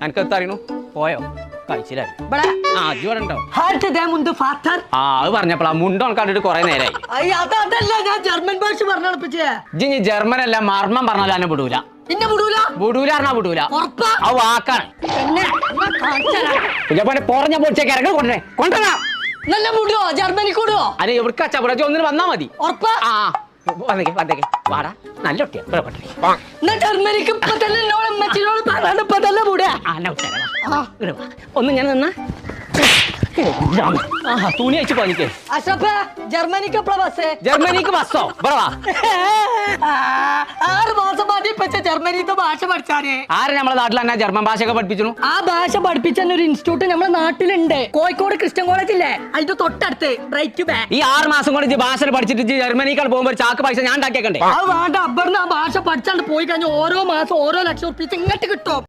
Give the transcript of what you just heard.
എനിക്കത് അറിയണു പോയോ കഴിച്ചില്ലായി അത് പറഞ്ഞപ്പോളാ മുണ്ടോ കണ്ടിട്ട് കൊറേ നേരമായി ജർമ്മൻ ഭാഷ പറഞ്ഞ ജർമ്മൻ അല്ല മർമ്മം പറഞ്ഞാലും എന്നെ വിടൂല വിടൂല പറഞ്ഞാ വിടൂല ആ വാക്കാണ് പൊറഞ്ഞ പൊടിച്ചേക്ക് ഇറങ്ങി കൊണ്ടുവരാ നല്ല മുടുവോ ജർമ്മനി കൂടുവോ അതെ എവിടെ കച്ചവട ഒന്നിന് വന്നാ മതി ഉറപ്പാ വന്നേക്ക് വാടാ നല്ല ഒട്ടിയാ ജർമ്മനിക്ക് ഒന്ന് ഞാൻ നിന്ന തുണി അയച്ചു പോനിക്ക് ജർമ്മനിക്ക് ജർമ്മനിക്ക് ബസ്സോ 6 മാസം മതി ജർമ്മനിത്തെ ഭാഷ പഠിച്ചാനേ ആര് നമ്മളെ നാട്ടിൽ തന്നെ ജർമ്മൻ ഭാഷയൊക്കെ പഠിപ്പിച്ചു ആ ഭാഷ പഠിപ്പിച്ച ഒരു ഇൻസ്റ്റിറ്റ്യൂട്ട് നമ്മുടെ നാട്ടിലുണ്ട് കോഴിക്കോട് ക്രിസ്ത്യൻ കോളേജ് ഇല്ലേ അതിന്റെ തൊട്ടടുത്ത് ഈ 6 മാസം കൊണ്ട് ഭാഷ പഠിച്ചിട്ട് ജർമ്മനിക്കാൾ പോകുമ്പോൾ ചാക്ക് പൈസ ഞാൻ ഉണ്ടാക്കിയേക്കണ്ടേ അത് വേണ്ട അബ്ബറിന് ആ ഭാഷ പഠിച്ചാണ്ട് പോയി കഴിഞ്ഞാൽ ഓരോ മാസം ഓരോ ലക്ഷം റുപ്യ ഇങ്ങോട്ട് കിട്ടും